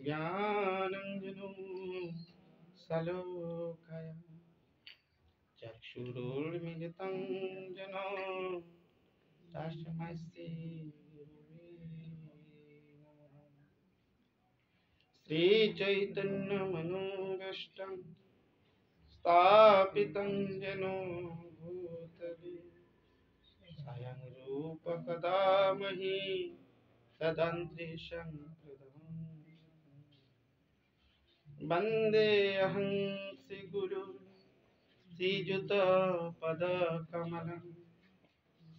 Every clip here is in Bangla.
ज्ञानञ्जनो सलोकया चक्षुरुन्मिलितं येन तस्मै श्रीगुरवे नमः। श्रीचैतन्यमनोभीष्टं स्थापितं येन भूतले स्वयं रूप कदा मह्यं ददन्ति वन्देऽहं श्रीगुरुं श्रीयुत पद कमलम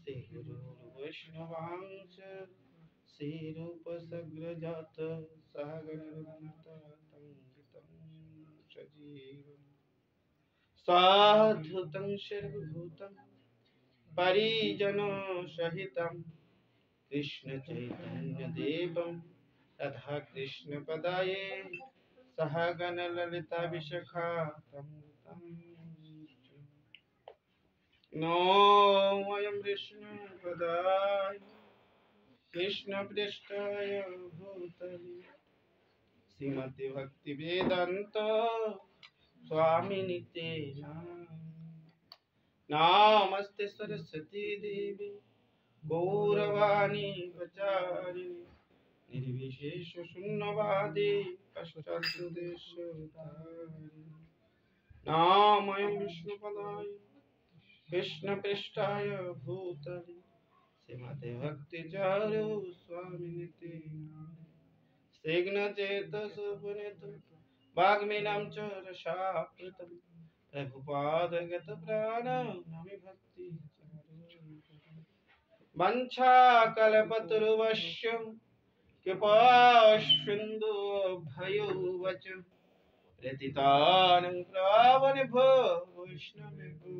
श्री गुरु वैष्णवांश श्री रूप सग्रजात सहगण रघुनाथ तम सजीवम साधुतं सर्वभूतं परिजन सहितं कृष्ण चैतन्य देवं तथा कृष्ण पदाये सहगण ललिता विशाखातं नमोऽयं विष्णुपदाय कृष्णपृष्ठाय भूतले श्रीमते भक्तिवेदान्त स्वामिनिते नमस्ते सरस्वती देवी गौरवाणी प्रचारिणी निर्विशेष शून्यवादी पश्चादेशधारिणी नामयं विष्णुपदाय कृष्णपृष्ठाय भूतले श्रीमते भक्तिचारु स्वामिनिते स्निग्धचेतसोपनीत वाग्मीनं च रसाप्लुतं प्रभुपादगतप्राणं भक्ति वञ्चाकल्पतरुवश्य कृपासिन्धुभ्यो वच प्रतितानं पावनेभ्यो वैष्णवेभ्यो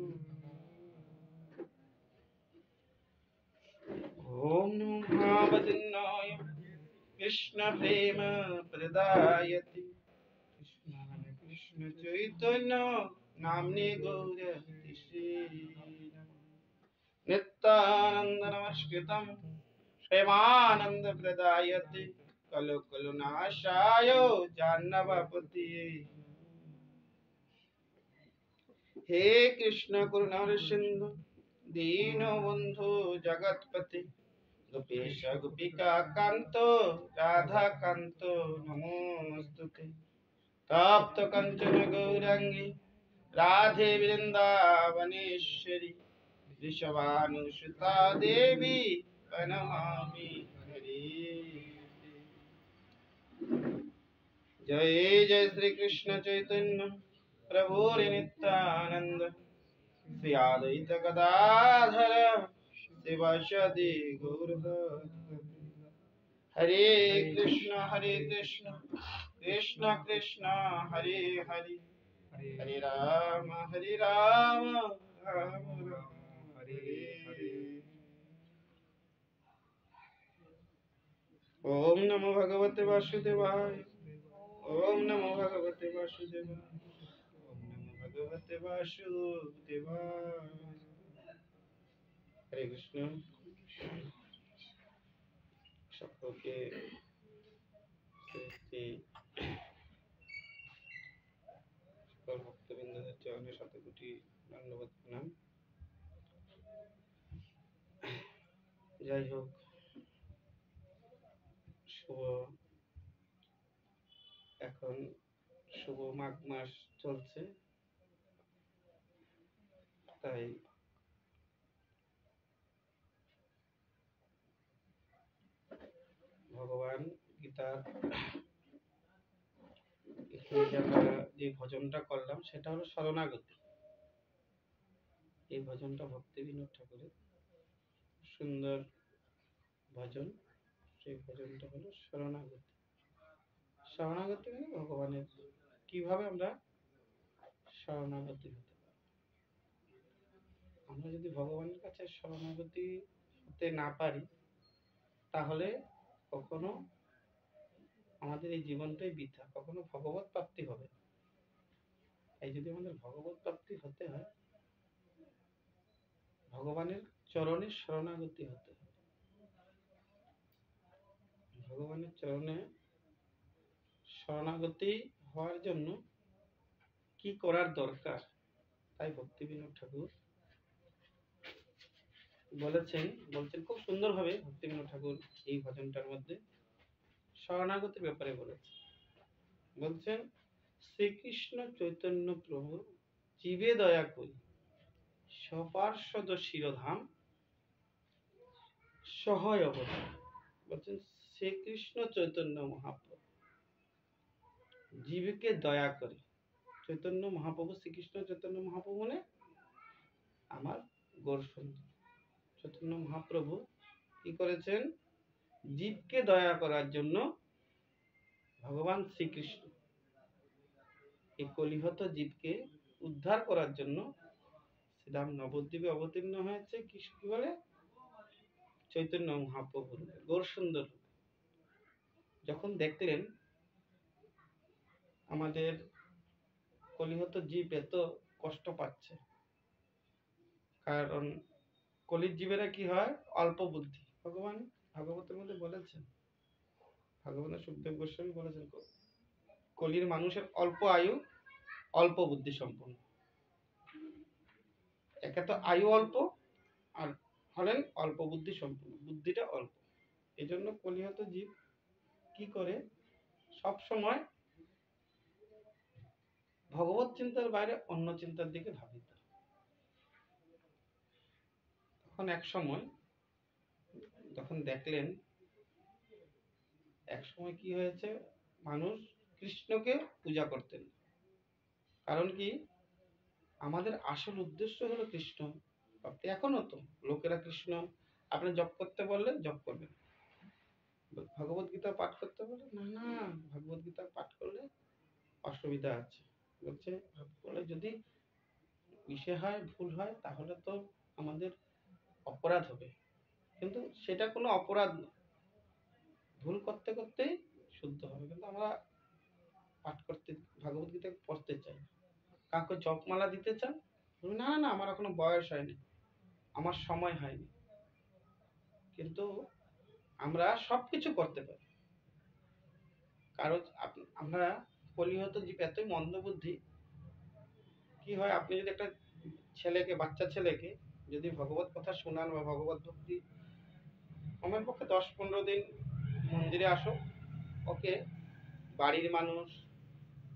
ॐ नमो महावदनाय कृष्णप्रेम प्रदायते कृष्णाय कृष्ण चैतन्य नाम्ने गौरतिसे नित्यानन्द नमस्कृतं प्रेमानन्द प्रदायते कलो कलो नाशाय जाह्नवपतये हे कृष्ण करुणा सिन्धु दीनबन्धु जगत्पते गोपेश गोपिका कान्तो राधा कान्तो नमोस्तुते तप्त कंचन गौरांगी राधे वृंदावनेश्वरी वृषभानुसुता देवी प्रणमामि हरे जय जय श्री कृष्ण चैतन्य प्रभु नित्यानंद श्री अद्वैत गदाधर शिवासादि गौरभक्त हरे कृष्ण कृष्ण कृष्ण हरे हरे हरे राम राम राम हरे हरे ओम नमो भगवते वासुदेवाय ओम नमो भगवते वासुदेवाय ओम नमो भगवते वासुदेवाय हरे कृष्ण সকলকে সকল ভক্তবৃন্দদের চরণে শতকোটি ধন্যবাদ প্রণাম। যাই হোক, এখন শুভ মাঘ মাস চলছে, তাই ভগবান গীতার আমরা যে ভজনটা করলাম সেটা হলো শরণাগতি। এই ভজনটা ভক্তি বিনোদ ঠাকুরের সুন্দর ভজন। সেই ভজনটা হলো শরণাগতি। শরণাগতি মানে ভগবানের কিভাবে আমরা শরণাগতি হতে পারি। আমরা যদি ভগবানের কাছে শরণাগতি হতে না পারি তাহলে কখনো আমাদের এই জীবনটাই বৃথা, কখনো ভগবত প্রাপ্তি হবে। এই যদি আমাদের ভগবত প্রাপ্তি হতে হয় ভগবানের চরণে শরণাগতি হতে হবে। ভগবানের চরণে শরণাগতি হওয়ার জন্য কি করার দরকার, তাই ভক্তি বিনোদ ঠাকুর বলছেন খুব সুন্দর ভাবে। ভক্তি বিনোদ ঠাকুর এই ভজনটার মধ্যে শরণাগতির ব্যাপারে বলছেন শ্রীকৃষ্ণ চৈতন্য প্রভু জীবে দয়া করি সপার্ষদ শিরোধাম সহায় অবদান। বলছেন শ্রীকৃষ্ণ চৈতন্য মহাপ্রভু জীবকে দয়া করে। চৈতন্য মহাপ্রভু শ্রীকৃষ্ণ চৈতন্য মহাপ্রভু মানে আমার গৌর সুন্দর। চৈতন্য মহাপ্রভু কি করেছেন? জীবকে দয়া করার জন্য ভগবান শ্রীকৃষ্ণ এই কলিহত জীবকে উদ্ধার করার জন্য শ্রীরাম নবদ্বীপে অবতীর্ণ হয়েছে। কি বলে? চৈতন্য মহাপ্রভু গৌর সুন্দর। যখন দেখলেন আমাদের কলিহত জীব এত কষ্ট পাচ্ছে, কারণ কলির জীবেরা কি হয়? অল্প বুদ্ধি। ভগবান ভাগবতের মধ্যে বলেছেন, ভগবানের সুখদেব গোস্বামী বলেছেন, কলির মানুষের অল্প আয়ু, অল্প বুদ্ধি সম্পন্ন। একে তো আয়ু অল্প, আর হলেন অল্প বুদ্ধি সম্পন্ন, বুদ্ধিটা অল্প। এই জন্য কলিহত জীব কি করে? সব সময় ভগবত চিন্তার বাইরে অন্য চিন্তার দিকে ধাবিত। তখন এক সময় যখন দেখলেন, এক সময় কি হয়েছে, মানুষ কৃষ্ণকে পূজা করতেন। কারণ কি? আমাদের আসল উদ্দেশ্য হলো কৃষ্ণ প্রাপ্তি। এখনো তো লোকেরা কৃষ্ণ, আপনি জপ করতে বললে জপ করবেন, ভগবত গীতা পাঠ করতে বললে না না, ভগবত গীতা পাঠ করলে অসুবিধা আছে। বলছে বলে যদি ইসে হয়, ভুল হয়, তাহলে তো আমাদের অপরাধ হবে। কিন্তু সেটা কোনো অপরাধ না, ভুল করতে করতেই শুদ্ধ হবে। কিন্তু আমরা পাঠ করতে, ভগবত গীতা পড়তে চাই, কাউকে জপমালা দিতে চান, না না আমার এখনো বয়স হয়নি, আমার সময় হয়নি। কিন্তু আমরা সবকিছু করতে পারি, কারণ আমরা কলিহত জীব এতই মন্দবুদ্ধি। কি হয়, আপনি যদি একটা ছেলেকে, বাচ্চা ছেলেকে যদি ভগবত কথা শোনান বা ভগবত ভক্তি, আমার পক্ষে 10-15 দিন মন্দিরে আসো, ওকে বাড়ির মানুষ,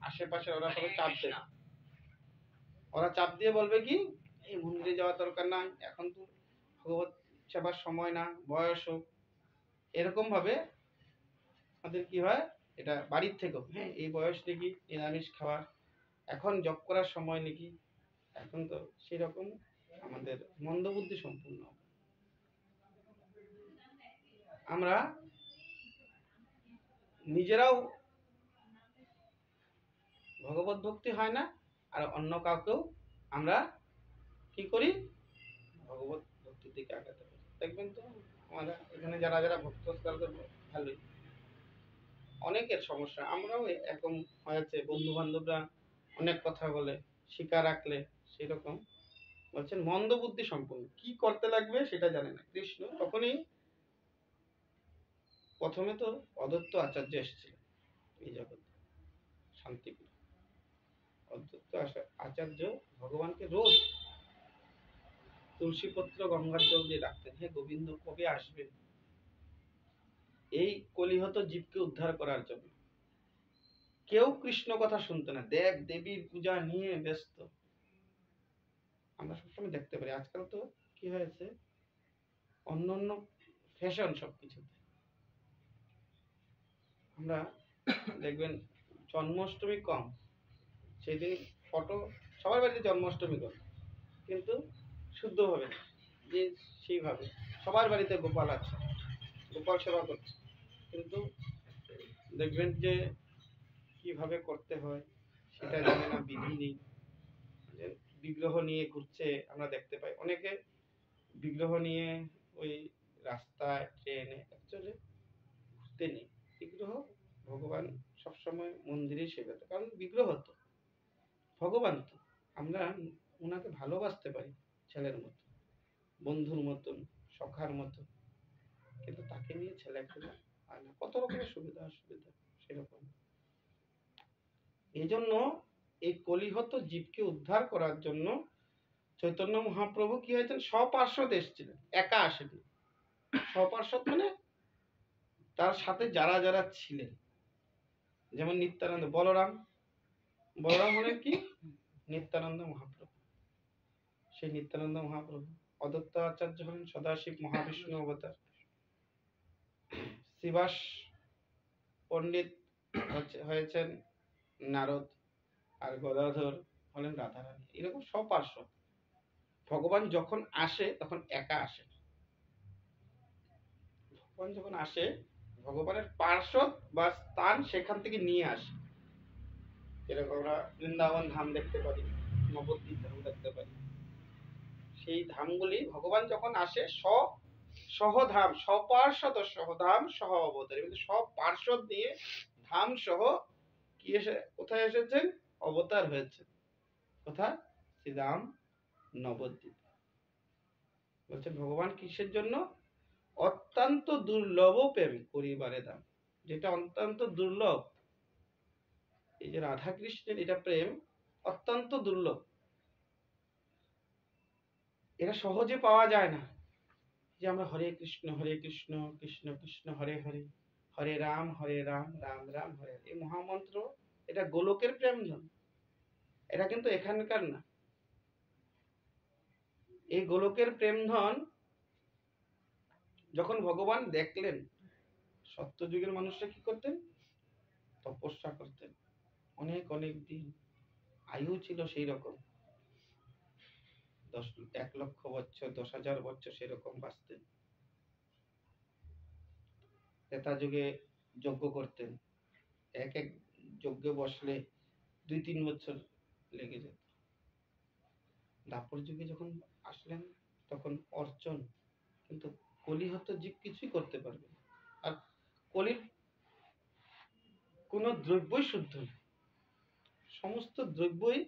আশেপাশে ওরা সবাই চাপ দেবে। ওরা চাপ দিয়ে বলবে কি, এই মন্দিরে যাওয়ার দরকার নাই, এখন তো ভগবত সেবার সময় না, বয়স হোক। এরকম ভাবে আমাদের কি হয়, এটা বাড়ির থেকেও, হ্যাঁ এই বয়স নাকি নিরামিষ খাওয়ার, এখন জব করার সময় নাকি, এখন তো সেরকম আমাদের মন্দবুদ্ধি সম্পূর্ণ। আমরা নিজেরাও ভগবত ভক্তি হয় না, আর অন্য কাউকেও আমরা কি করি? ভগবত ভক্তির দিকে আগাতে পারি। দেখবেন তো আমরা এখানে যারা যারা ভক্ত ভালোই, অনেকের সমস্যা, আমরাও এরকম হয়েছে, বন্ধু বান্ধবরা অনেক কথা বলে, শিক্ষা রাখলে সেরকম বলছেন মন্দ বুদ্ধি সম্পন্ন, কি করতে লাগবে সেটা জানে না। কৃষ্ণ তখনই, প্রথমে তো অদত্ত আচার্য এসেছিল এই জগৎ, শান্তিপুর। অদত্ত আচার্য ভগবানকে রোজ তুলসী পত্র গঙ্গার জল দিয়ে রাখতেন, হে গোবিন্দ কবে আসবে এই কলিহত জীবকে উদ্ধার করার জন্য। কেউ কৃষ্ণ কথা শুনতো না, দেব দেবীর পূজা নিয়ে ব্যস্ত। আমরা সবসময় দেখতে পারি আজকাল তো কি হয়েছে, অন্য অন্য ফ্যাশন সবকিছুতে। আমরা দেখবেন জন্মাষ্টমী কম, সেদিন ফটো, সবার বাড়িতে জন্মাষ্টমী করে, কিন্তু শুদ্ধভাবে না, যে সেইভাবে সবার বাড়িতে গোপাল আছে, গোপাল সেবা করছে, কিন্তু দেখবেন যে কিভাবে করতে হয় সেটা জানে না, বিধি নেই। যে বিগ্রহ নিয়ে ঘুরছে, আমরা দেখতে পাই অনেকে বিগ্রহ নিয়ে ওই রাস্তায়, ট্রেনে, অ্যাকচুয়ালি ঘুরতে নেই। বিগ্রহ, ভগবান সবসময় মন্দিরে সেবা, কারণ বিগ্রহ তো ভগবান, তো আমরা ওনাকে ভালোবাসতে পারি ছেলের মতো, বন্ধুর মতন, সখার মতো, কিন্তু তাকে নিয়ে ছেলে খেলা হয় না, কত রকমের সুবিধা অসুবিধা সেরকম। এই জন্য এই কলিহত জীবকে উদ্ধার করার জন্য চৈতন্য মহাপ্রভু কি হয়েছেন, স্বপার্শ্বদ এসেছিলেন, একা আসেনি। স্বপার্শ্বদ মানে তার সাথে যারা যারা ছিলেন, যেমন নিত্যানন্দ, বলরাম, বলরাম হলেন কি নিত্যানন্দ মহাপ্রভু, সেই নিত্যানন্দ মহাপ্রভু। অদত্ত আচার্য হলেন সদাশিব মহাবিষ্ণু অবতার। শ্রীবাস পণ্ডিত হয়েছেন নারদ, আর গদাধর হলেন রাধারানী। এরকম স্বপার্শ্বদ। ভগবান যখন আসে তখন একা আসে। ভগবান যখন আসে, ভগবানের পার্শ্বদ বা স্থান সেখান থেকে নিয়ে আসে। যেরকম আমরা বৃন্দাবন ধাম দেখতে পারি, নবদ্বীপ ধাম দেখতে পারি। সেই ধামগুলি ভগবান যখন আসে সহধাম, সপার্শ্বদ সহধাম সহ অবতার, সব পার্শ্বদ নিয়ে ধাম সহ কি এসে কোথায় এসেছেন? অবতার হয়েছে। কোথায়? শ্রীরাম নবদ্বীপ। বলছেন ভগবান কিসের জন্য? অত্যন্ত দুর্লভ প্রেম করিবারে দাম। যেটা অত্যন্ত দুর্লভ, এই যে রাধা কৃষ্ণের এটা প্রেম অত্যন্ত দুর্লভ, এটা সহজে পাওয়া যায় না। যে আমরা হরে কৃষ্ণ কৃষ্ণ কৃষ্ণ হরে হরে, হরে রাম রাম রাম হরে হরে, এই মহামন্ত্র এটা গোলকের প্রেম ধন, এটা কিন্তু এখানকার না। এই গোলকের প্রেম ধন যখন ভগবান দেখলেন, সত্যযুগের মানুষরা কি করতেন? তপস্যা করতেন, অনেক অনেক দিন, আয়ু ছিল সেই রকম 1,00,000 বছর, 10,000 বছর সেরকম বাঁচতেন। ত্রেতা যুগে যজ্ঞ করতেন, এক এক যজ্ঞে বসলে 2-3 বছর লেগে যেত। দ্বাপর যুগে যখন আসলেন তখন অর্চন, কিন্তু কলিহত জীব কিছুই করতে পারবে না। আর কলির কোন দ্রব্যই শুদ্ধ না, সমস্ত দ্রব্যই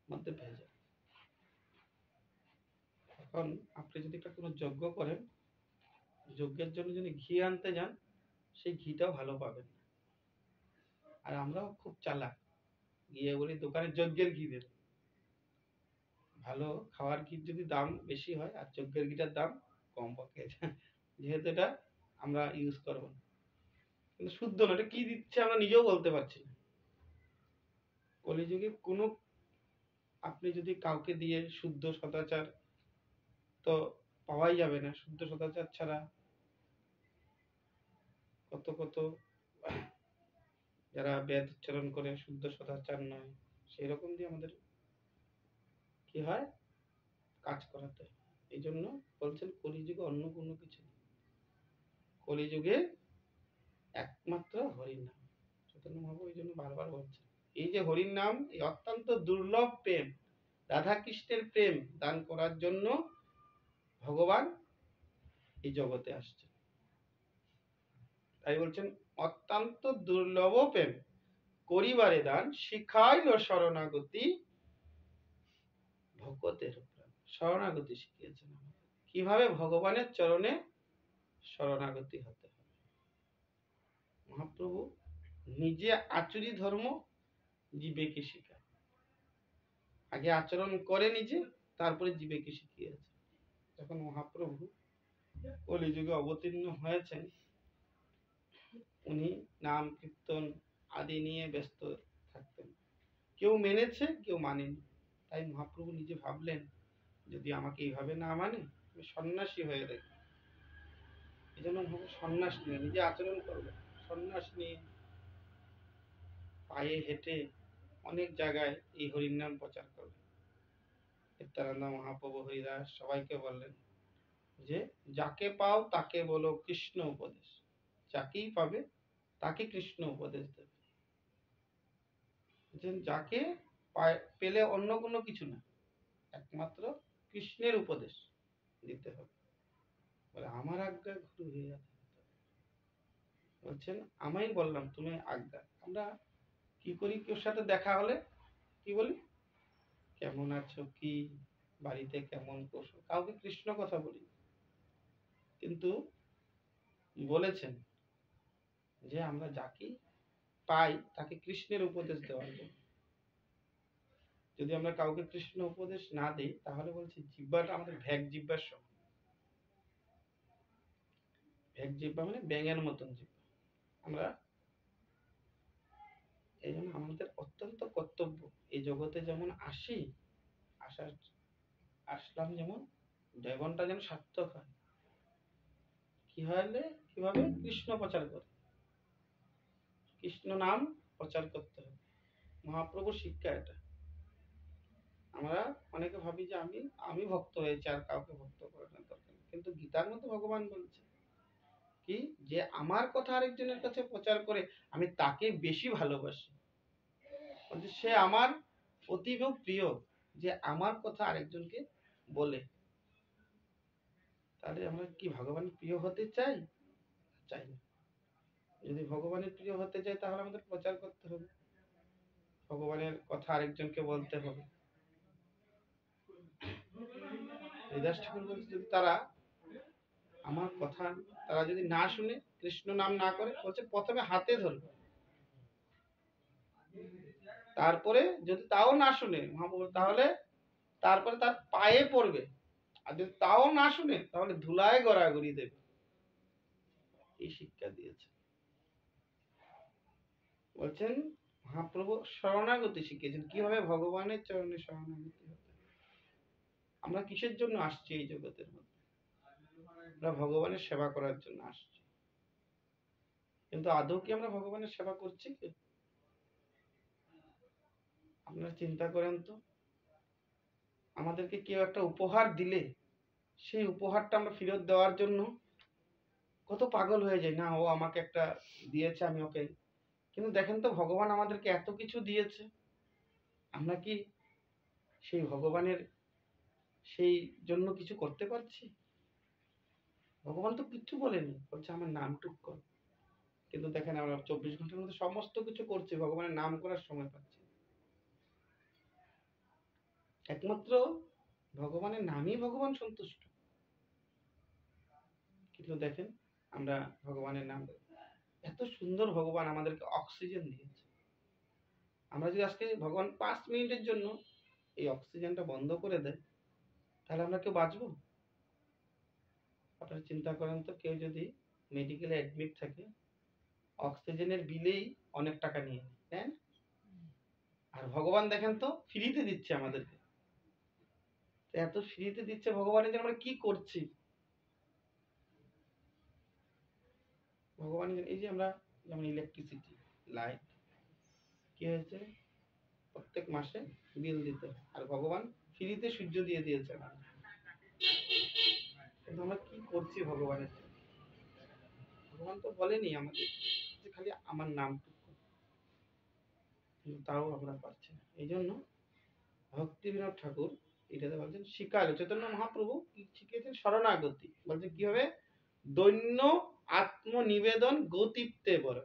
মধ্যে ভেজাল। এখন আপনি যদি একটা কোনো যজ্ঞ করেন, যজ্ঞের জন্য যদি ঘি আনতে যান, সেই ঘিটাও ভালো পাবেন না। আর আমরাও খুব চালাক, গিয়ে বলি দোকানে যজ্ঞের ঘি দেন। ভালো খাওয়ার ঘির যদি দাম বেশি হয় আর যজ্ঞের ঘিটার দাম কম পাকে, যেহেতু এটা আমরা ইউজ করব না, কিন্তু শুদ্ধ না, এটা কি দিচ্ছে আমরা নিজেও বলতে পারছি না। কলিযুগে কোনো, আপনি যদি কাউকে দিয়ে শুদ্ধ সদাচার তো পাওয়াই যাবে না। শুদ্ধ সদাচার ছাড়া কত কত যারা বেদ উচ্চারণ করে শুদ্ধ সদাচার নয়, সেই রকম দিয়ে আমাদের কি হয়? কাজ করাতে হয়। এই জন্য বলছেন কলিযুগে অন্য কোনো কিছু নেই, কলিযুগে একমাত্র হরির নাম। চৈতন্য মহাপ্রভু এই জন্য বারবার বলছেন, এই যে হরির নাম, এই অত্যন্ত দুর্লভ প্রেম, রাধা কৃষ্ণের প্রেম দান করার জন্য ভগবান এই জগতে আসছে। তাই বলছেন অত্যন্ত দুর্লভ প্রেম করিবারে দান, শিখাইল শরণাগতি ভগতের প্রাণ। শরণাগতি শিখিয়েছেন কিভাবে ভগবানের চরণে শরণাগতি হতে হবে। মহাপ্রভু নিজে আচরি ধর্ম জীবেকে শিখায়, আগে আচরণ করে নিজে, তারপরে জীবেকে শিখিয়েছে। যখন মহাপ্রভু কলিযুগে অবতীর্ণ হয়েছেন, উনি নাম কীর্তন আদি নিয়ে ব্যস্ত থাকতেন। কেউ মেনেছে, কেউ মানেনি। তাই মহাপ্রভু নিজে ভাবলেন, যদি আমাকে এইভাবে না মানে, আমি সন্ন্যাসী হয়ে দেখি। এই জন্য সন্ন্যাস নিয়ে নিজে আচরণ করবে, সন্ন্যাস নিয়ে পায়ে হেঁটে অনেক জায়গায় এই হরির নাম প্রচার করবে। নিত্যানন্দ মহাপ্রভু, হরিদাস সবাইকে বললেন যে যাকে পাও তাকে বলো কৃষ্ণ উপদেশ, যাকেই পাবে তাকে কৃষ্ণ উপদেশ দেবে। যাকে পেলে অন্য কোনো কিছু না, একমাত্র কৃষ্ণের উপদেশ দিতে হবে। বলে আমার আজ্ঞা গুরু হইয়া, বলছেন আমি বললাম তুমি আজ্ঞা। আমরা কি করি, কেউ সাথে দেখা হলে কি বলি? কেমন আছো, কি বাড়িতে কেমন করছো, কাউকে কৃষ্ণ কথা বলি। কিন্তু বলেছেন যে আমরা যাকে পাই তাকে কৃষ্ণের উপদেশ দেওয়ার জন্য। যদি আমরা কাউকে কৃষ্ণ উপদেশ না দিই, তাহলে বলছি জিহ্বাটা আমাদের ভ্যাগ জিহ্বার সমান। ভ্যাগ জিহ্বা মানে ব্যাঙের মতন জিহ্বা। আমরা এই জন্য আমাদের অত্যন্ত কর্তব্য, এই জগতে যেমন আসলাম যেমন 2 ঘন্টা যেন সার্থক হয়। কি হলে কিভাবে? কৃষ্ণ প্রচার করে, কৃষ্ণ নাম প্রচার করতে হবে। মহাপ্রভুর শিক্ষা এটা। আমরা অনেকে ভাবি যে আমি আমি ভক্ত হয়েছি, আর কাউকে ভক্ত করানোর দরকার নেই। কিন্তু গীতার মধ্যে ভগবান বলছে কি, যে আমার কথা আরেকজনের কাছে প্রচার করে আমি তাকে বেশি ভালোবাসি। বলছে সে আমার অতীব প্রিয়, যে আমার কথা আরেকজনকে বলে। তাহলে আমরা কি ভগবানের প্রিয় হতে চাই? চাই না। যদি ভগবানের প্রিয় হতে চাই তাহলে আমাদের প্রচার করতে হবে, ভগবানের কথা আরেকজনকে বলতে হবে। হরিদাস ঠাকুর বলছে যদি তারা আমার কথা তারা যদি না শুনে, কৃষ্ণ নাম না করে, বলছে প্রথমে হাতে ধরবে, তারপরে যদি তাও না শুনে মহাপ্রভু, তাহলে তারপরে তার পায়ে পড়বে, আর যদি তাও না শুনে তাহলে ধুলায় গড়াগড়ি দেবে। এই শিক্ষা দিয়েছে। বলছেন মহাপ্রভু শরণাগতি শিখিয়েছেন, কিভাবে ভগবানের চরণে শরণাগতি হতে। আমরা কিসের জন্য আসছি এই জগতের মধ্যে? আমরা ভগবানের সেবা করার জন্য আসছি, কিন্তু আদৌ কি আমরা ভগবানের সেবা করছি কি? আপনারা চিন্তা করেন তো, আমাদেরকে কেউ একটা উপহার দিলে সেই উপহারটা আমরা ফেরত দেওয়ার জন্য কত পাগল হয়ে যায়, না ও আমাকে একটা দিয়েছে আমি ওকে। কিন্তু দেখেন তো, ভগবান আমাদেরকে এত কিছু দিয়েছে, আমরা কি সেই ভগবানের সেই জন্য কিছু করতে পারছি? ভগবান তো কিচ্ছু বলেনি, বলছে আমার নামটুক কর। কিন্তু দেখেন আমরা 24 ঘন্টার মধ্যে সমস্ত কিছু করছি, ভগবানের নাম করার সময় পাচ্ছি না। একমাত্র ভগবানের নামই ভগবান সন্তুষ্ট। কিন্তু দেখেন আমরা ভগবানের নাম, এত সুন্দর ভগবান আমাদেরকে অক্সিজেন দিয়েছে, আমরা যদি আজকে ভগবান 5 মিনিটের জন্য এই অক্সিজেনটা বন্ধ করে দেয়, তাহলে আমরা কেউ বাঁচবো? আপনারা চিন্তা করেন তো, কেউ যদি মেডিকেলে অ্যাডমিট থাকে, অক্সিজেনের বিলেই অনেক টাকা নিয়ে নেয়, তাই না? আর ভগবান দেখেন তো ফ্রিতে দিচ্ছে আমাদেরকে। এত ফ্রিতে দিচ্ছে ভগবানের জন্য আমরা কি করছি? ভগবানের এই যে আমরা যেমন ইলেকট্রিসিটি, লাইট, কি হয়েছে, প্রত্যেক মাসে বিল দিতে হয়, আর ভগবান ফ্রিতে সূর্য দিয়ে দিয়েছে আমাদের। কিন্তু আমরা কি করছি ভগবানের জন্য? ভগবান তো বলেনি আমাদের যে খালি আমার নামটুকু, কিন্তু তাও আমরা পারছি না। এই জন্য ভক্তি বিনোদ ঠাকুর এটাতে বলছেন শিকার, চৈতন্য মহাপ্রভু কি শিখিয়েছেন? শরণাগতি। বলছে কিভাবে? দৈন্য আত্মনিবেদন গতিত্বে বড়।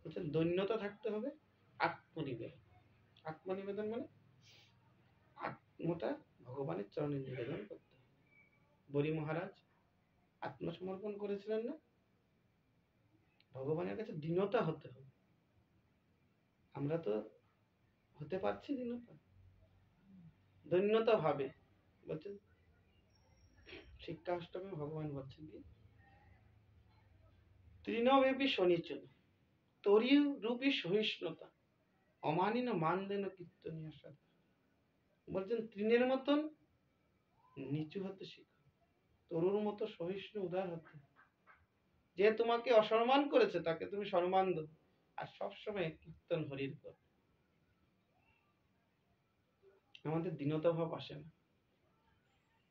বলছেন দৈন্যতা থাকতে হবে, আত্মনিবেদন। আত্মনিবেদন মানে আত্মটা ভগবানের চরণে নিবেদন করতে হবে। বলি মহারাজ আত্মসমর্পণ করেছিলেন না? ভগবানের কাছে দীনতা হতে হবে। আমরা তো হতে পারছি দীনতা, দৈন্যতা ভাবে। বলছেন শিক্ষা অষ্টমে ভগবান বলছেন কি, তৃণবেবী শনিচন তরি রূপী সহিষ্ণুতা অমানিন মানদেন কীর্তনীয় সাধু। বলছেন তৃণের মতন নিচু হতে শিখো, তরুর মতো সহিষ্ণু উদার হতে। যে তোমাকে অসম্মান করেছে তাকে তুমি সম্মান দাও, আর সবসময় কীর্তন হরির কর। আমাদের দীনতা ভাব আসে না।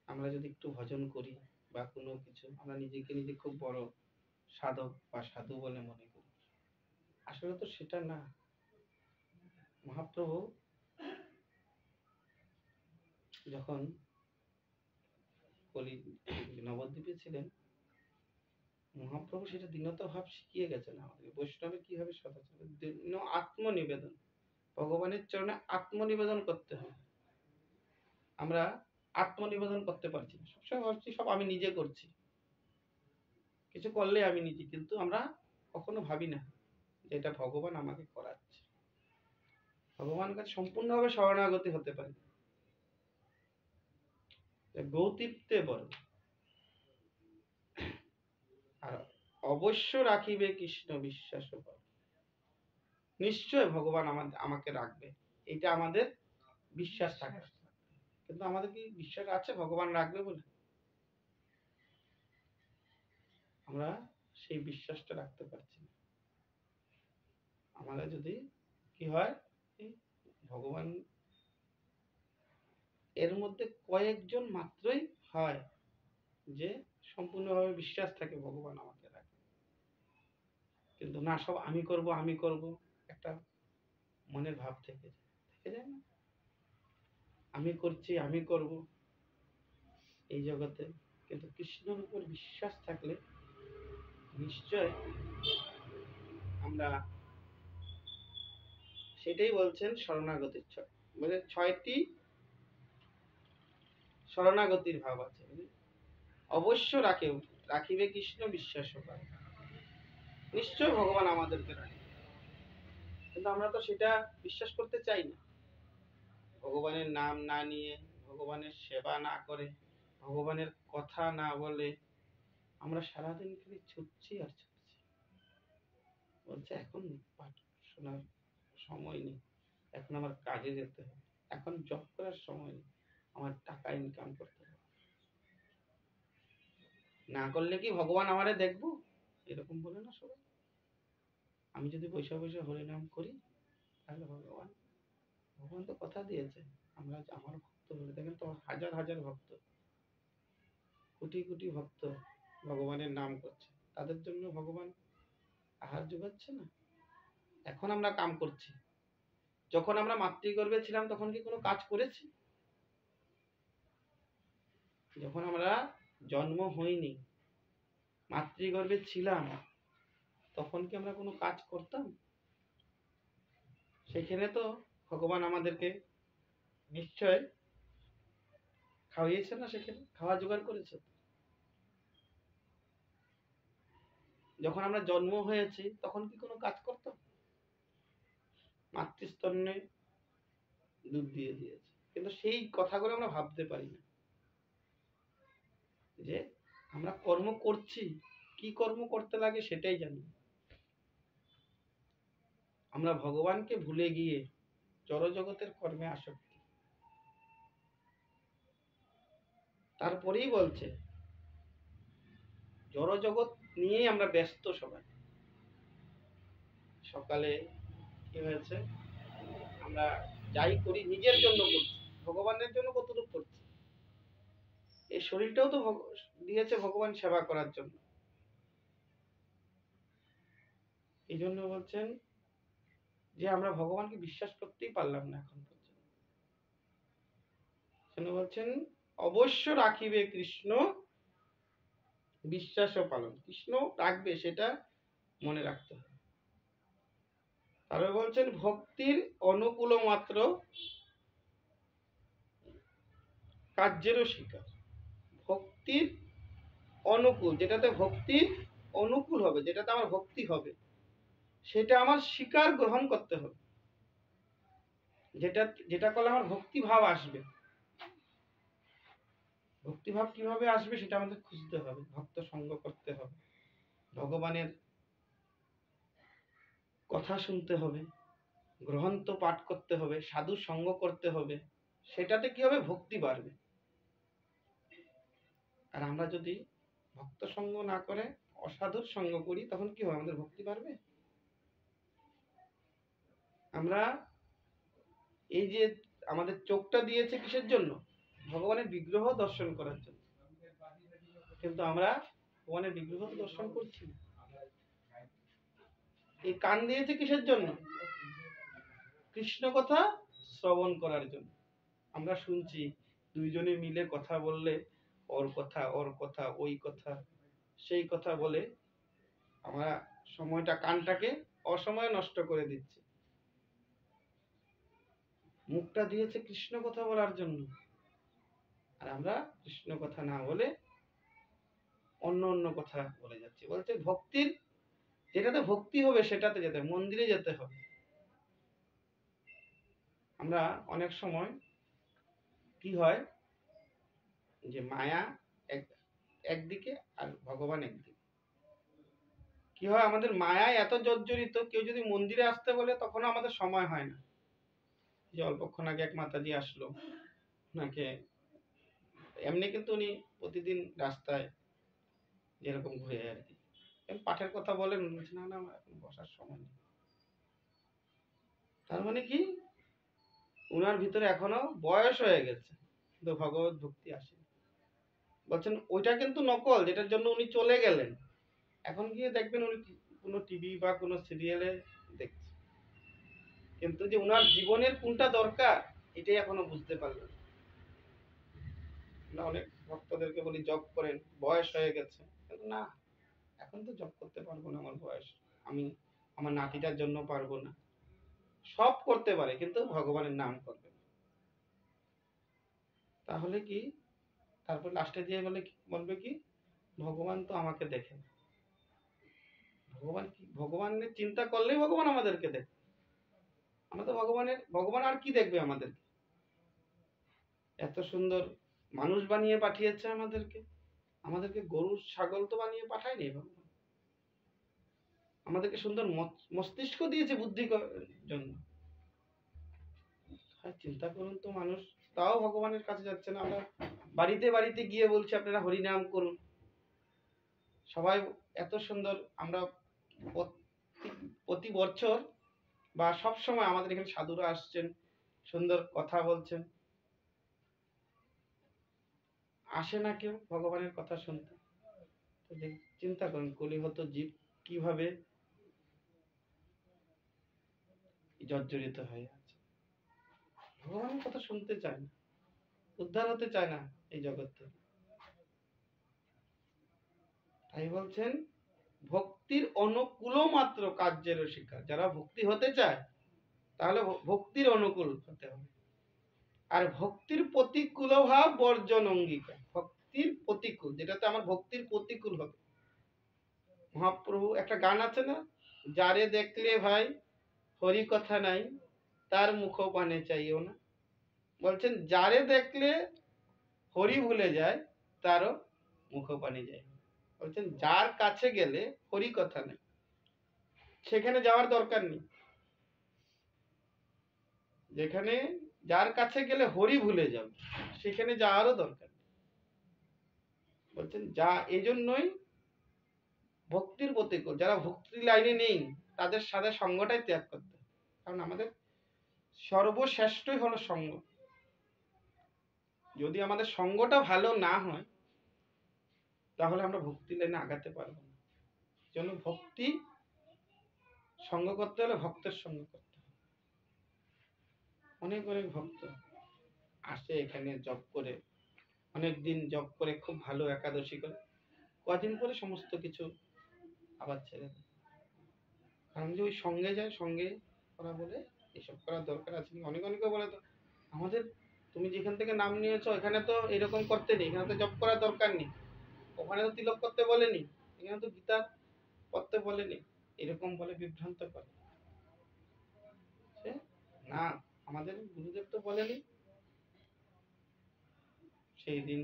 আমরা যদি একটু ভজন করি বা কোনো কিছু, আমরা নিজেকে নিজে খুব বড় সাধক বা সাধু বলে মনে করি, আসলে তো সেটা না। মহাপ্রভু যখন কলি নবদ্বীপে ছিলেন, মহাপ্রভু সেটা দীনতা ভাব শিখিয়ে গেছেন আমাদের। বৈষ্ণবে কিভাবে সদাচার, দীন আত্মনিবেদন, ভগবানের চরণে আত্মনিবেদন করতে হবে। আমরা আত্মনিবেদন করতে পারছি না, সবসময় ভাবছি সব আমি নিজে করছি, কিছু করলে আমি নিজে, কিন্তু আমরা কখনো ভাবি না যে এটা ভগবান আমাকে করাচ্ছে। ভগবানের কাছে সম্পূর্ণভাবে শরণাগতি হতে পারি, গৌতীপ্তে বড়। আর অবশ্য রাখিবে কৃষ্ণ বিশ্বাস, নিশ্চয় ভগবান আমাকে রাখবে, এটা আমাদের বিশ্বাস থাকে। কিন্তু আমাদের কি বিশ্বাস আছে ভগবান রাখবে বলে? আমরা সেই বিশ্বাসটা রাখতে পারছি না। আমাদের যদি কি হয়, ভগবান এর মধ্যে কয়েকজন মাত্রই হয় যে সম্পূর্ণভাবে বিশ্বাস থাকে ভগবান আমাকে রাখে। কিন্তু না, সব আমি করব একটা মনের ভাব থেকে যায় না, আমি করছি, আমি করব এই জগতে। কিন্তু কৃষ্ণের উপর বিশ্বাস থাকলে নিশ্চয় আমরা, সেটাই বলছেন শরণাগতির ছয়, মানে 6টি শরণাগতির ভাব আছে। অবশ্য রাখিবে কৃষ্ণ বিশ্বাস করে, নিশ্চয় ভগবান আমাদেরকে রাখে। কিন্তু আমরা তো সেটা বিশ্বাস করতে চাই না। ভগবানের নাম না নিয়ে, ভগবানের সেবা না করে, ভগবানের কথা না বলে আমরা সারাদিন খালি ছুটছি আর ছুটছি। বলছে এখন পাঠ শোনার সময় নেই, এখন আমার কাজে যেতে হবে, এখন জব করার সময় নেই, আমার টাকা ইনকাম করতে হবে। না করলে কি ভগবান আমারে দেখবো? এরকম বলে না সবাই। আমি যদি পয়সা পয়সা হরিনাম করি তাহলে ভগবান, ভগবান তো কথা দিয়েছে আমরা আমার ভক্ত বলে। দেখেন তো হাজার হাজার ভক্ত, কোটি কোটি ভক্ত ভগবানের নাম করছে, তাদের জন্য ভগবান আহার যোগাচ্ছে না? এখন আমরা কাম করছি, যখন আমরা মাতৃগর্ভে ছিলাম তখন কি কোনো কাজ করেছি? যখন আমরা জন্ম হইনি, মাতৃগর্ভে ছিলাম, তখন কি আমরা কোনো কাজ করতাম? সেখানে তো ভগবান আমাদেরকে নিশ্চয় খাওয়িয়েছে না, সেখানে খাওয়া জোগাড় করেছে। যখন আমরা জন্ম হয়েছি তখন কি কোনো কাজ করতাম? মাতৃস্তন্যে দুধ দিয়ে দিয়েছে, কিন্তু সেই কথাগুলো আমরা ভাবতে পারি না যে আমরা কর্ম করছি, কি কর্ম করতে লাগে সেটাই জানি। আমরা ভগবানকে ভুলে গিয়ে জড়জগতের কর্মে আসক্তি। তারপরেই বলছে জড়জগৎ নিয়েই আমরা ব্যস্ত সবাই। সকালে কি হয়েছে, আমরা যাই করি নিজের জন্য করছি, ভগবানের জন্য কতটুকু করছি? এই শরীরটাও তো দিয়েছে ভগবান সেবা করার জন্য। এই জন্য বলছেন যে আমরা ভগবানকে বিশ্বাস করতেই পারলাম না এখন পর্যন্ত। বলছেন অবশ্য রাখিবে কৃষ্ণ বিশ্বাস ও পালন। কৃষ্ণ রাখবে সেটা মনে রাখতে হবে। তারপরে বলছেন ভক্তির অনুকূল মাত্র কার্যেরও শিকার। ভক্তির অনুকূল, যেটাতে ভক্তির অনুকূল হবে, যেটাতে আমার ভক্তি হবে, সেটা আমার স্বীকার গ্রহণ করতে হবে। যেটা করলে আমার ভক্তি ভাব আসবে। ভক্তি ভাব কিভাবে আসবে সেটা আমাদের খুঁজতে হবে, ভক্ত সঙ্গ করতে হবে, ভগবানের কথা শুনতে হবে, গ্রন্থ পাঠ করতে হবে, সাধু সঙ্গ করতে হবে, সেটাতে কি হবে? ভক্তি বাড়বে। আর আমরা যদি ভক্ত সঙ্গ না করে অসাধুর সঙ্গ করি তখন কি হবে? আমাদের ভক্তি বাড়বে? আমরা এই যে আমাদের চোখটা দিয়েছে কিসের জন্য? ভগবানের বিগ্রহ দর্শন করার জন্য। কিন্তু আমরা ভগবানের বিগ্রহ দর্শন করছি না। এই কান দিয়েছে কিসের জন্য? কৃষ্ণ কথা শ্রবণ করার জন্য। আমরা শুনছি দুইজনে মিলে কথা বললে ওর কথা ওর কথা ওই কথা সেই কথা বলে আমরা সময়টা, কানটাকে অসময়ে নষ্ট করে দিচ্ছি। মুখটা দিয়েছে কৃষ্ণ কথা বলার জন্য, আর আমরা কৃষ্ণ কথা না বলে অন্য অন্য কথা বলে যাচ্ছি। বলতে ভক্তির, যেটাতে ভক্তি হবে সেটাতে যেতে, মন্দিরে যেতে হবে। আমরা অনেক সময় কি হয় যে মায়া একদিকে আর ভগবান একদিকে। কি হয়, আমাদের মায়ায় এত জর্জরিত, কেউ যদি মন্দিরে আসতে বলে তখনও আমাদের সময় হয় না। যে অল্পক্ষণ আগে এক মাতাজি আসলো, ওনাকে এমনি কিন্তু উনি প্রতিদিন রাস্তায় যেরকম ঘুরে আর কি, পাঠের কথা বলেন, না না আমার এখন বসার সময় নেই। তার মানে কি, উনার ভিতরে এখনো বয়স হয়ে গেছে, কিন্তু ভগবত ভক্তি আসে। বলছেন ওইটা কিন্তু নকল, যেটার জন্য উনি চলে গেলেন। এখন গিয়ে দেখবেন উনি কোনো টিভি বা কোনো সিরিয়ালে দেখছে, কিন্তু যে উনার জীবনের কোনটা দরকার এটাই এখনো বুঝতে পারলেন না। অনেক ভক্তদেরকে বলি জব করেন, বয়স হয়ে গেছে, কিন্তু না, এখন তো জব করতে পারবো না, আমার বয়স, আমি আমার নাতিটার জন্য পারবো না। সব করতে পারে কিন্তু ভগবানের নাম করবে না। তাহলে কি, তারপর লাস্টে দিয়ে বলবে কি, ভগবান তো আমাকে দেখেন। ভগবান কি, ভগবানের চিন্তা করলেই ভগবান আমাদেরকে দেখে। আমরা তো ভগবান আর কি দেখবে আমাদেরকে? এত সুন্দর মানুষ বানিয়ে পাঠিয়েছে আমাদেরকে, আমাদেরকে গরু ছাগল তো বানিয়ে পাঠায়নি ভগবান। আমাদেরকে সুন্দর মস্তিষ্ক দিয়েছে বুদ্ধি জন্য। চিন্তা করুন তো, মানুষ তাও ভগবানের কাছে যাচ্ছে না। আমরা বাড়িতে বাড়িতে গিয়ে বলছি আপনারা হরিনাম করুন, সবাই এত সুন্দর। আমরা প্রতি বছর বা সব সময় আমাদের এখানে সাধুরা আসছেন, সুন্দর কথা বলছেন, আসে না কেউ ভগবানের কথা শুনতে? তো চিন্তা করুন কলিহত জীব কিভাবে জর্জরিত হয়ে আছে, ভগবানের কথা শুনতে চায় না, উদ্ধার হতে চায় না এই জগৎ থেকে। তাই বলছেন ভক্তির অনুকূল মাত্র কার্যের শিক্ষা। যারা ভক্তি হতে চায় তাহলে ভক্তির অনুকূল হতে হবে, আর ভক্তির প্রতিকূল ভাব বর্জন অঙ্গীকার। ভক্তির প্রতিকূল, যেটাতে আমার ভক্তির প্রতিকূল হবে। মহাপ্রভু একটা গান আছে না, যারে দেখলে ভাই হরি কথা নাই, তার মুখ পানে চাইও না। বলছেন যারে দেখলে হরি ভুলে যায়, তারও মুখ পানে যায়। বলছেন যার কাছে গেলে হরি কথা নাই, সেখানে যাওয়ার দরকার নেই। যেখানে যার কাছে গেলে হরি ভুলে যাবে, সেখানে যাওয়ারও দরকার নেই। বলছেন যা, এই জন্যই ভক্তির প্রতিকূল। যারা ভক্তির লাইনে নেই তাদের সাথে সঙ্গটাই ত্যাগ করতে হবে। কারণ আমাদের সর্বশ্রেষ্ঠই হলো সঙ্গ। যদি আমাদের সঙ্গটা ভালো না হয় তাহলে আমরা ভক্তি লাইনে আগাতে পারবো না। জন্য ভক্তি সঙ্গ করতে হলে ভক্তের সঙ্গ করতে হবে। অনেক অনেক ভক্ত আসে এখানে জব করে, অনেক দিন জব করে, খুব ভালো একাদশী করে, কদিন পরে সমস্ত কিছু আবার ছেড়ে দেয়। কারণ যে ওই সঙ্গে যায়, সঙ্গে করা বলে এসব করার দরকার আছে। অনেক অনেকে বলে তো আমাদের, তুমি যেখান থেকে নাম নিয়েছো এখানে তো এরকম করতে নেই, এখানে তো জব করার দরকার নেই, ওখানে তো তিলক করতে বলেনি, এখানে তো গীতা পড়তে বলেনি, এরকম বলে বিভ্রান্ত করে। না, আমাদের গুরুদেব তো বলেনি। সেই দিন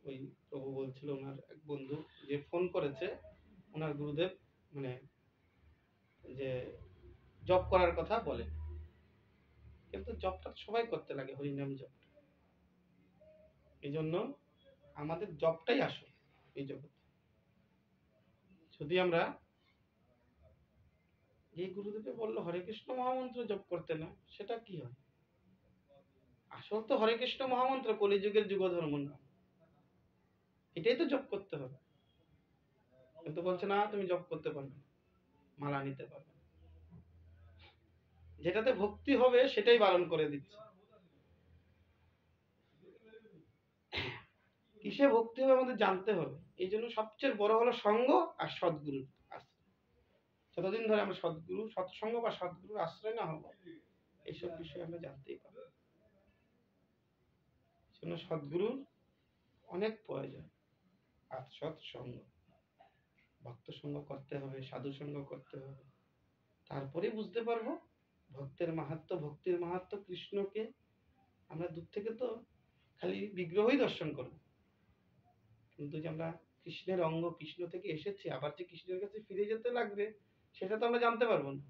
ওই প্রভু বলছিল, ওনার এক বন্ধু যে ফোন করেছে, ওনার গুরুদেব মানে যে জব করার কথা বলে, কিন্তু জবটা সবাই করতে লাগে, হরিনাম জব। এই জন্য আমাদের জবটাই আসল এই জগৎ। যদি আমরা, যে গুরুদেবে বললো হরে কৃষ্ণ মহামন্ত্র জপ করতে না, সেটা কি হয়? আসল তো হরে কৃষ্ণ মহামন্ত্র, কলিযুগের যুগ ধর্ম না, এটাই তো জপ করতে হবে। কিন্তু বলছে না তুমি জপ করতে পারবে না, মালা নিতে পারবে না। যেটাতে ভক্তি হবে সেটাই বারণ করে দিচ্ছে। কিসে ভক্তি হবে আমাদের জানতে হবে। এই জন্য সবচেয়ে বড় হলো সঙ্গ আর সদ্গুরুর আশ্রয়। যতদিন ধরে আমরা সদ্গুরু, সৎসঙ্গ বা সদ্গুরুর আশ্রয় না হবো, এইসব বিষয়ে আমরা জানতেই পারবো। জন্য সদ্গুরুর অনেক প্রয়োজন। আর সৎসঙ্গ, ভক্ত সঙ্গ করতে হবে, সাধু সঙ্গ করতে হবে, তারপরে বুঝতে পারবো ভক্তের মাহাত্ম্য। ভক্তির মাহাত্ম্য কৃষ্ণকে আমরা দূর থেকে তো খালি বিগ্রহই দর্শন করবো, কিন্তু যে আমরা কৃষ্ণের অঙ্গ, কৃষ্ণ থেকে এসেছি, আবার যে কৃষ্ণের কাছে ফিরে যেতে লাগবে, সেটা তো আমরা জানতে পারবো না।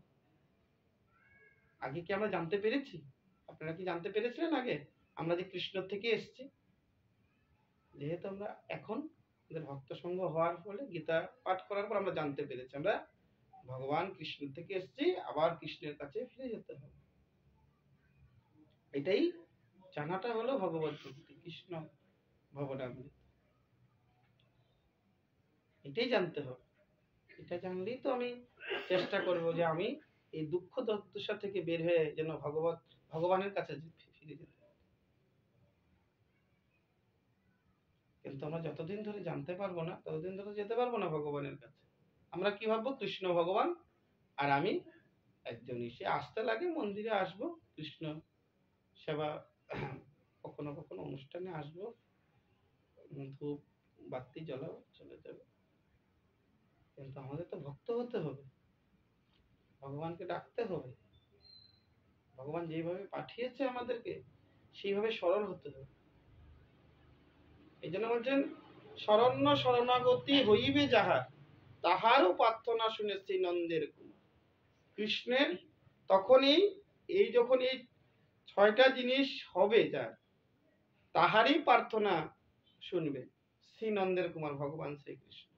আগে কি আমরা জানতে পেরেছি? আপনারা কি জানতে পেরেছিলেন আগে আমরা যে কৃষ্ণ থেকে এসেছি? যেহেতু আমরা এখন আমাদের ভক্ত সঙ্গ হওয়ার ফলে, গীতা পাঠ করার পর আমরা জানতে পেরেছি আমরা ভগবান কৃষ্ণ থেকে এসেছি, আবার কৃষ্ণের কাছে ফিরে যেতে হবে। এটাই জানাটা হলো ভগবত ভক্তি, কৃষ্ণ ভবনামৃত। এটাই জানতে হবে। এটা জানলেই তো আমি চেষ্টা করব যে আমি এই দুঃখ দুর্দশা থেকে বের হয়ে যেন ভগবানের কাছে ফিরে যেতে। কিন্তু আমরা যতদিন ধরে জানতে পারবো না ততদিন ধরে যেতে পারবো না ভগবানের কাছে। আমরা কি ভাববো, কৃষ্ণ ভগবান আর আমি একজনই। সে আসতে লাগে, মন্দিরে আসবো, কৃষ্ণ সেবা কখনো কখনো অনুষ্ঠানে আসবো, ধূপ বাতি জ্বালাবো, চলে যাবে। কিন্তু আমাদের তো ভক্ত হতে হবে, ভগবানকে ডাকতে হবে, ভগবান যেভাবে পাঠিয়েছে আমাদেরকে সেইভাবে সরল হতে হবে। এই জন্য বলছেন, শরণ্য শরণাগতি হইবে যাহার, তাহারও প্রার্থনা শুনেছি নন্দের কুমার। কৃষ্ণের তখনই যখন এই 6টা জিনিস হবে, যার তাহারই প্রার্থনা শুনবে শ্রী নন্দের কুমার ভগবান শ্রীকৃষ্ণ।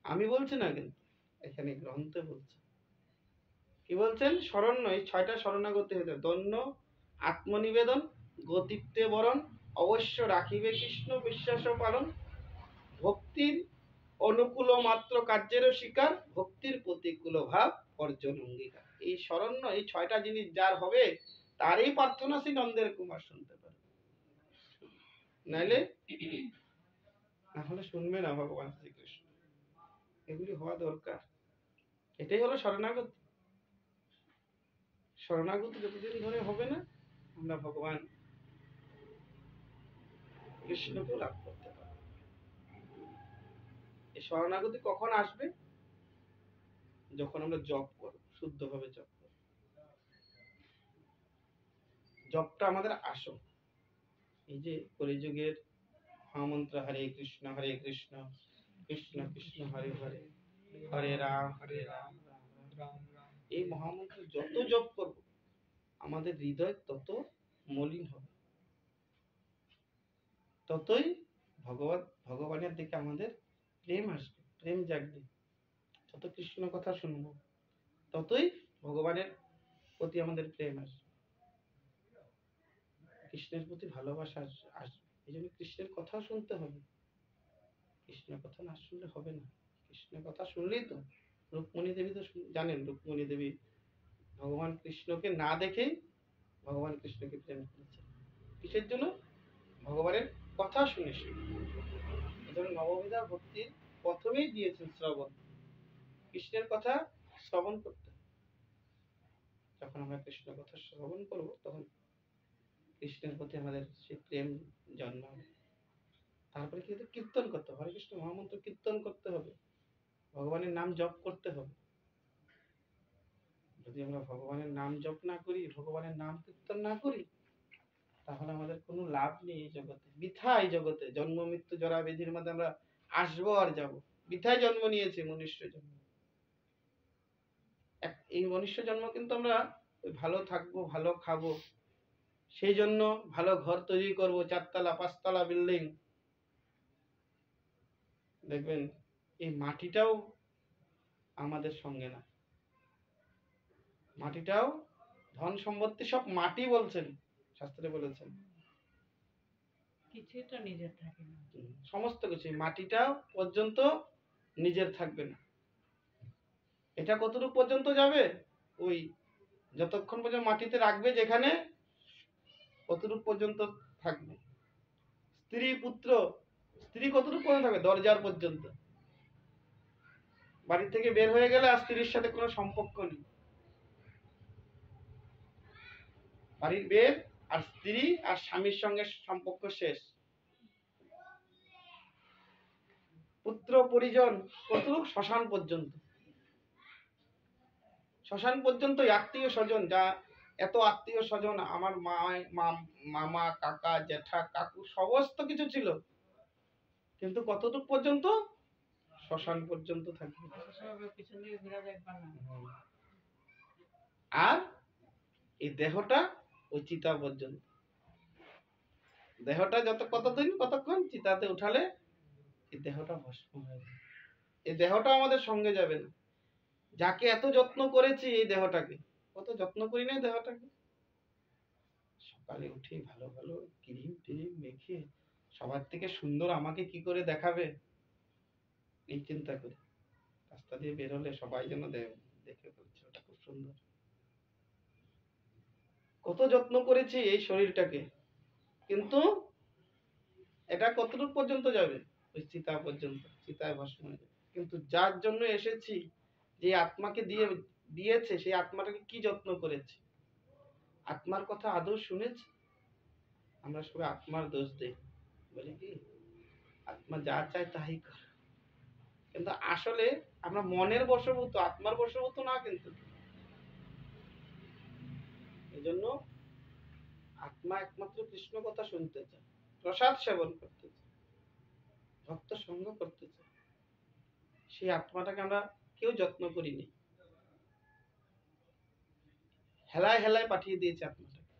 আমি বলছি না, কিন্তু এখানে গ্রন্থে বলছে। কি বলছেন? শরণ্য, এই 6টা শরণাগতি হতে, দন্য আত্মনিবেদন, গতিত্বে বরণ, অবশ্য রাখিবে কৃষ্ণ বিশ্বাস পালন, ভক্তির অনুকূল মাত্র কার্যেরও স্বীকার, ভক্তির প্রতিকূল ভাব অর্জন অঙ্গীকার। এই শরণ্য, এই 6টা জিনিস যার হবে তারই প্রার্থনা শ্রী নন্দের কুমার শুনতে পারে, নাইলে না হলে শুনবে না ভগবান শ্রীকৃষ্ণ। এগুলি হওয়া দরকার। এটাই হলো শরণাগতি। শরণাগতি যতদিন ধরে হবে না, আমরা ভগবান কৃষ্ণকে লাভ করতে পারবো। এই শরণাগতি কখন আসবে? যখন আমরা জপ করব, শুদ্ধভাবে জপ করব। জপটা আমাদের আসল। এই যে কলিযুগের মহামন্ত্র হরে কৃষ্ণ কৃষ্ণ কৃষ্ণ হরে হরে, হরে রাম রাম রাম, এই মহামন্ত্র যত জপ করব আমাদের হৃদয় তত মলিন হবে, ততই ভগবানের দিকে আমাদের প্রেম আসবে, প্রেম জাগবে। যত কৃষ্ণ কথা শুনবো ততই ভগবানের প্রতি আমাদের প্রেম আসবে, কৃষ্ণের প্রতি ভালোবাসা আসবে। এই জন্য কৃষ্ণের কথা শুনতে হবে। কৃষ্ণের কথা না শুনলে হবে না। কৃষ্ণের কথা শুনলেই তো, রুক্মিণী দেবী তো জানেন, রুক্মিণী দেবী ভগবান কৃষ্ণকে না দেখেই ভগবান কৃষ্ণকে প্রেম করেছেন। কিসের জন্য? ভগবানের কথা শুনে শুনে। এজন্য নববিধা ভক্তির প্রথমেই দিয়েছেন শ্রবণ, কৃষ্ণের কথা শ্রবণ করতে। যখন আমরা কৃষ্ণ কথা শ্রবণ করব তখন কৃষ্ণের প্রতি আমাদের সেই প্রেম জন্মাবে। তারপরে কিন্তু কীর্তন করতে হবে, হরে কৃষ্ণ মহামন্ত্র কীর্তন করতে হবে, ভগবানের নাম জপ করতে হবে। যদি আমরা ভগবানের নাম জপ না করি, ভগবানের নাম কীর্তন না করি, তাহলে আমাদের কোনো লাভ নেই এই জগতে। বৃথা এই জগতে জন্ম মৃত্যু জরা ব্যাধির মধ্যে আমরা আসবো আর যাব। বৃথায় জন্ম নিয়েছি মনুষ্য জন্ম। এই মনুষ্য জন্ম কিন্তু আমরা ভালো থাকবো, ভালো খাবো, সেই জন্য ভালো ঘর তৈরি করব, 4তলা 5তলা বিল্ডিং। দেখবেন এই মাটিটাও আমাদের সঙ্গে না, মাটিটাও ধন সম্পত্তি সব মাটি বলছেন, শাস্ত্রে বলেছেন, কিছুই তো নিজের থাকে না। সমস্ত কিছু মাটিটা পর্যন্ত নিজের থাকবে না। এটা কতটুকু পর্যন্ত যাবে? ওই যতক্ষণ পর্যন্ত মাটিতে রাখবে যেখানে, কতটুকু পর্যন্ত থাকবে। স্ত্রী পুত্র, স্ত্রী কতটুকু পর্যন্ত থাকবে? দরজার পর্যন্ত। বাড়ি থেকে বের হয়ে গেলে আর স্ত্রীর সাথে কোনো সম্পর্ক নেই। বাড়ির বের আর স্ত্রী আর স্বামীর সঙ্গে সম্পর্ক শেষ। পুত্র পরিজন কতটুকু? শ্মশান পর্যন্ত। শ্মশান পর্যন্ত আত্মীয় স্বজন, যা এত আত্মীয় স্বজন, আমার মামা কাকা জেঠা কাকু সমস্ত কিছু ছিল, কিন্তু কতটুকু পর্যন্ত? শ্মশান পর্যন্ত থাকবে। আর এই দেহটা ওই চিতা পর্যন্ত। দেহটা কতক্ষণ চিতাতে উঠালে এই দেহটা ভস্ম হয়ে যাবে। এই দেহটা আমাদের সঙ্গে যাবে না। যাকে এত যত্ন করেছি এই দেহটাকে, কত যত্ন করি না দেহটাকে, সকালে উঠে ভালো ভালো ক্রিম ট্রিম মেখে সবার থেকে সুন্দর আমাকে কি করে দেখাবে এই চিন্তা করি। রাস্তা দিয়ে বেরোলে সবাই যেন দেখে বলছে ওটা খুব সুন্দর। কত যত্ন করেছি এই শরীরটাকে, কিন্তু এটা কতটুকু পর্যন্ত যাবে? ওই চিতা পর্যন্ত, চিতায় ভস্ম হয়ে যাবে। কিন্তু যার জন্য এসেছি, যে আত্মাকে দিয়েছে, সেই আত্মাটাকে কি যত্ন করেছে? আত্মার কথা আদৌ শুনেছি? আমরা সবাই আত্মার দোষ দেই, বলি কি আত্মা যা চায় তাই করে। কিন্তু আসলে আমরা মনের বশবর্তী, আত্মার বশবর্তী না। কিন্তু এই জন্য আত্মা একমাত্র কৃষ্ণ কথা শুনতে চায়, প্রসাদ সেবন করতে চায়, ভক্ত সঙ্গ করতে চায়। সেই আত্মাটাকে আমরা কেউ যত্ন করিনি, হেলায় হেলায় পাঠিয়ে দিয়েছে আত্মাটাকে।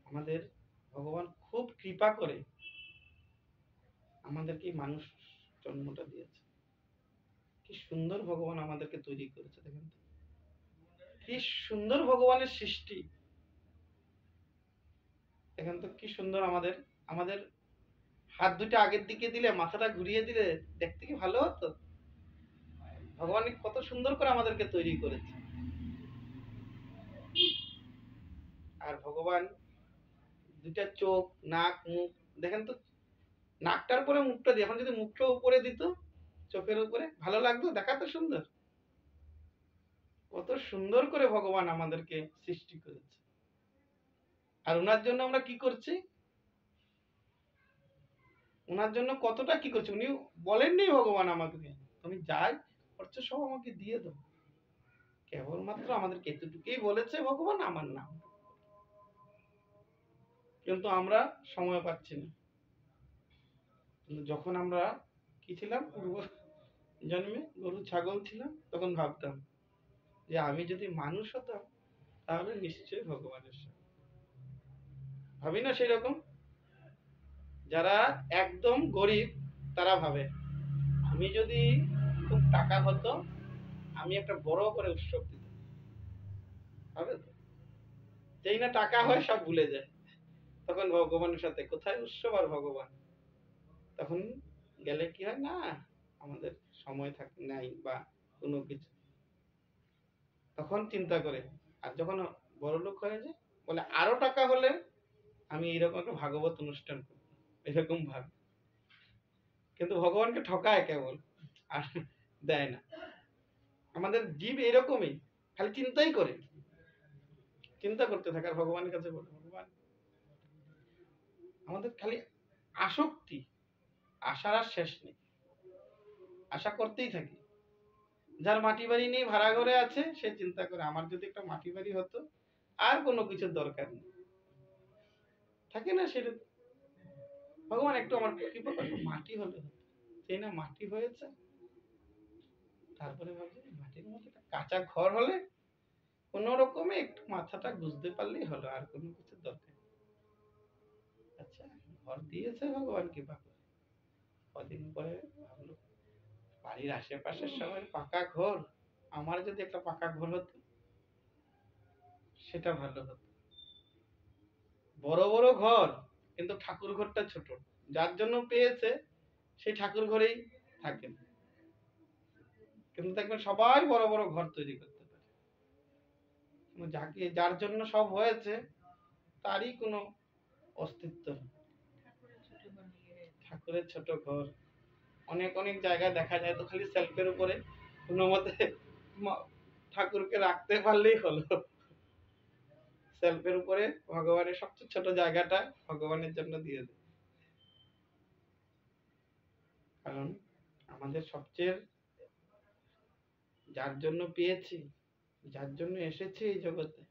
আমাদের ভগবান খুব কৃপা করে আমাদেরকে মানুষ জন্মটা দিয়েছে। কি সুন্দর ভগবান আমাদেরকে তৈরি করেছে, দেখেন তো কি সুন্দর ভগবানের সৃষ্টি। দেখেন তো কি সুন্দর। আমাদের আমাদের হাত দুটো আগের দিকে দিলে, মাথাটা ঘুরিয়ে দিলে দেখতে কি ভালো হতো। ভগবান কত সুন্দর করে আমাদেরকে তৈরি করেছে। আর ভগবান দুটা চোখ, নাক, মুখ, দেখেন তো নাকটার পরে মুখটা দিয়ে, এখন যদি মুখটা উপরে দিত চোখের উপরে, ভালো লাগতো? দেখাতো সুন্দর। কত সুন্দর করে ভগবান আমাদেরকে সৃষ্টি করেছে। আর ওনার জন্য আমরা কি করছি? ওনার জন্য কতটা কি করছি। উনি বলেননি ভগবান আমাকে তুমি যাই করছো সব আমাকে দিয়ে দাও, কেবলমাত্র আমাদেরকে এতটুকুই বলেছে ভগবান, আমার নাম। কিন্তু আমরা সময় পাচ্ছি না। কিন্তু যখন আমরা কি ছিলাম, পূর্ব জন্মে গরু ছাগল ছিলাম, তখন ভাবতাম যে আমি যদি মানুষ হতাম তাহলে নিশ্চয়ই ভগবানের সাথে। ভাবি না সেই রকম? যারা একদম গরিব তারা ভাবে আমি যদি খুব টাকা হতো আমি একটা বড় করে উৎসব দিতাম। ভাবে তো, যেই না টাকা হয় সব ভুলে যায়, তখন ভগবানের সাথে কোথায় উৎসব আর ভগবান। তখন গেলে কি হয় না, আমাদের সময় থাকে নাই বা কোনো কিছু, তখন চিন্তা করে। আর যখন বড় লোক হয়ে যায় বলে আরো টাকা হলে আমি এরকম একটা ভাগবত অনুষ্ঠান করব, এরকম ভাবে। কিন্তু ভগবানকে ঠকায় কেবল, আর দেয় না। আমাদের জীব এরকমই, খালি চিন্তাই করে, চিন্তা করতে থাকে। আর ভগবানের কাছে বলে ভগবান আমাদের খালি আসক্তি, আশার আর শেষ নেই, আশা করতেই থাকি। যার মাটি বাড়ি নেই, ভাড়া ঘরে আছে, সে চিন্তা করে আমার যদি একটা মাটি বাড়ি হতো, আর কোনো কিছুর দরকার নেই। থাকে না সেটা? ভগবান একটু আমার কৃপা করে মাটি হলে হতো। সেই না মাটি হয়েছে, তারপরে ভাবছি মাটির মধ্যে একটা কাঁচা ঘর হলে কোন রকমে একটু মাথাটা গুঁজতে পারলেই হলো, আর কোনো কিছু দরকার নেই। আচ্ছা, ঘর দিয়েছে ভগবান কৃপা করে। কদিন পরে ভাবলো বাড়ির আশেপাশের সবাই পাকা ঘর, আমার যদি একটা পাকা ঘর হতো সেটা ভালো হতো। বড় বড় ঘর, কিন্তু ঠাকুর ঘরটা ছোট। যার জন্য পেয়েছে সেই ঠাকুর ঘরেই থাকেন, কিন্তু দেখবেন সবাই বড় বড় ঘর তৈরি করতে পারে। যাকে যার জন্য সব হয়েছে তারই কোনো অস্তিত্ব নেই। ঠাকুরের ছোট ঘর, অনেক অনেক জায়গায় দেখা যায় তো খালি সেলফের উপরে কোনো মতে ঠাকুরকে রাখতে পারলেই হলো। সেলফের উপরে ভগবানের সবচেয়ে ছোট জায়গাটা ভগবানের জন্য দিয়ে দেয়। কারণ আমাদের সবচেয়ে, যার জন্য পেয়েছি, যার জন্য এসেছি এই জগতে,